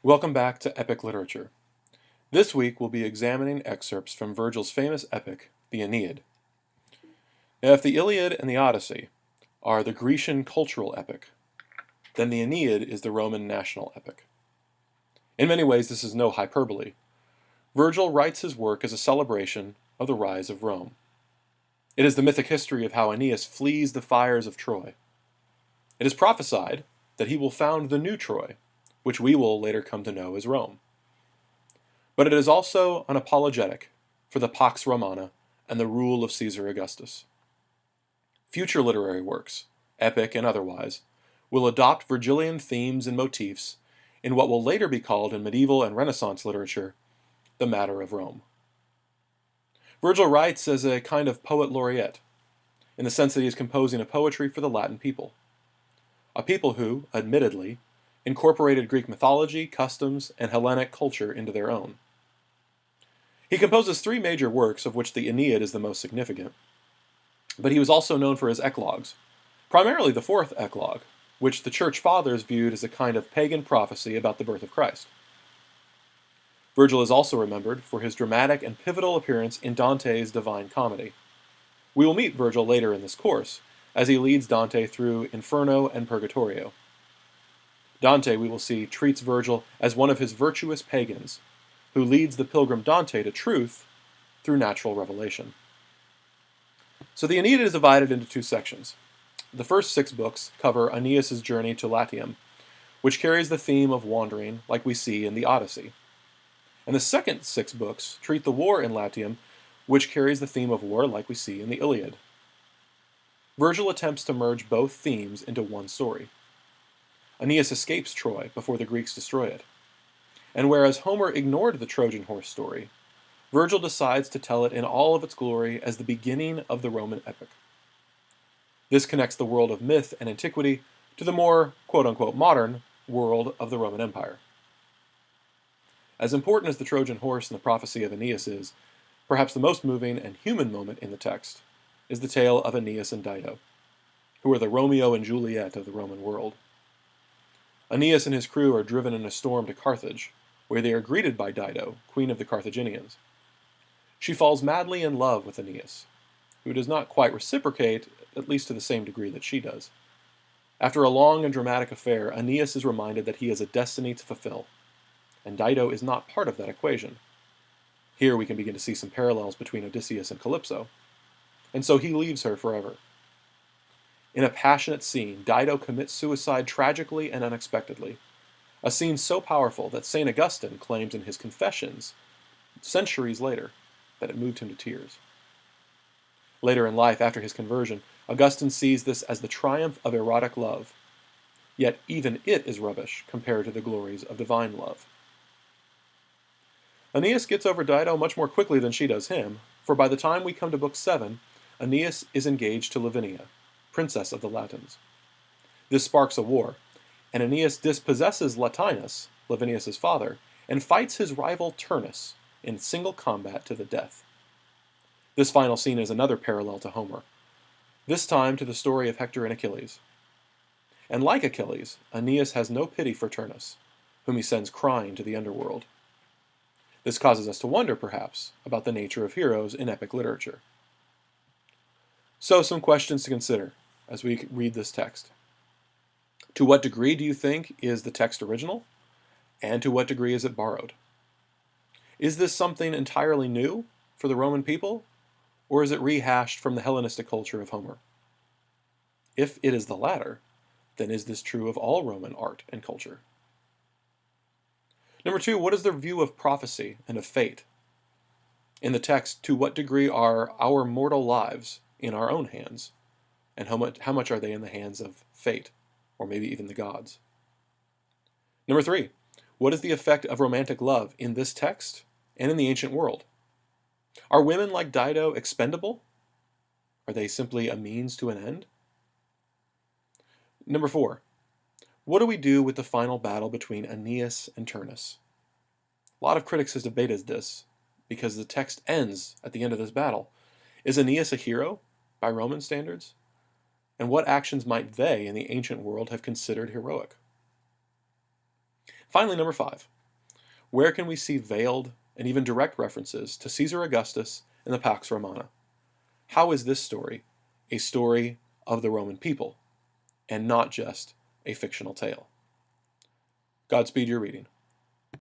Welcome back to Epic Literature. This week we'll be examining excerpts from Virgil's famous epic, the Aeneid. Now, if the Iliad and the Odyssey are the Grecian cultural epic, then the Aeneid is the Roman national epic. In many ways, this is no hyperbole. Virgil writes his work as a celebration of the rise of Rome. It is the mythic history of how Aeneas flees the fires of Troy. It is prophesied that he will found the new Troy, which we will later come to know as Rome. But it is also an apologetic for the Pax Romana and the rule of Caesar Augustus. Future literary works, epic and otherwise, will adopt Virgilian themes and motifs in what will later be called in medieval and Renaissance literature the matter of Rome. Virgil writes as a kind of poet laureate, in the sense that he is composing a poetry for the Latin people. A people who, admittedly, incorporated Greek mythology, customs, and Hellenic culture into their own. He composes three major works, of which the Aeneid is the most significant, but he was also known for his eclogues, primarily the fourth eclogue, which the Church Fathers viewed as a kind of pagan prophecy about the birth of Christ. Virgil is also remembered for his dramatic and pivotal appearance in Dante's Divine Comedy. We will meet Virgil later in this course, as he leads Dante through Inferno and Purgatorio. Dante, we will see, treats Virgil as one of his virtuous pagans, who leads the pilgrim Dante to truth through natural revelation. So the Aeneid is divided into two sections. The first 6 books cover Aeneas' journey to Latium, which carries the theme of wandering like we see in the Odyssey. And the second 6 books treat the war in Latium, which carries the theme of war like we see in the Iliad. Virgil attempts to merge both themes into one story. Aeneas escapes Troy before the Greeks destroy it. And whereas Homer ignored the Trojan horse story, Virgil decides to tell it in all of its glory as the beginning of the Roman epic. This connects the world of myth and antiquity to the more quote-unquote modern world of the Roman Empire. As important as the Trojan horse and the prophecy of Aeneas is, perhaps the most moving and human moment in the text is the tale of Aeneas and Dido, who are the Romeo and Juliet of the Roman world. Aeneas and his crew are driven in a storm to Carthage, where they are greeted by Dido, queen of the Carthaginians. She falls madly in love with Aeneas, who does not quite reciprocate, at least to the same degree that she does. After a long and dramatic affair, Aeneas is reminded that he has a destiny to fulfill, and Dido is not part of that equation. Here we can begin to see some parallels between Odysseus and Calypso, and so he leaves her forever. In a passionate scene, Dido commits suicide tragically and unexpectedly, a scene so powerful that St. Augustine claims in his Confessions, centuries later, that it moved him to tears. Later in life, after his conversion, Augustine sees this as the triumph of erotic love, yet even it is rubbish compared to the glories of divine love. Aeneas gets over Dido much more quickly than she does him, for by the time we come to Book 7, Aeneas is engaged to Lavinia, princess of the Latins. This sparks a war, and Aeneas dispossesses Latinus, Lavinius' father, and fights his rival Turnus in single combat to the death. This final scene is another parallel to Homer, this time to the story of Hector and Achilles. And like Achilles, Aeneas has no pity for Turnus, whom he sends crying to the underworld. This causes us to wonder, perhaps, about the nature of heroes in epic literature. So, some questions to consider as we read this text. To what degree do you think is the text original? And to what degree is it borrowed? Is this something entirely new for the Roman people? Or is it rehashed from the Hellenistic culture of Homer? If it is the latter, then is this true of all Roman art and culture? Number 2, what is their view of prophecy and of fate? In the text, to what degree are our mortal lives in our own hands? And how much are they in the hands of fate, or maybe even the gods? Number 3, what is the effect of romantic love in this text and in the ancient world? Are women like Dido expendable? Are they simply a means to an end? Number 4, what do we do with the final battle between Aeneas and Turnus? A lot of critics have debated this, because the text ends at the end of this battle. Is Aeneas a hero by Roman standards? And what actions might they in the ancient world have considered heroic? Finally, number 5. Where can we see veiled and even direct references to Caesar Augustus in the Pax Romana? How is this story a story of the Roman people, and not just a fictional tale? Godspeed your reading.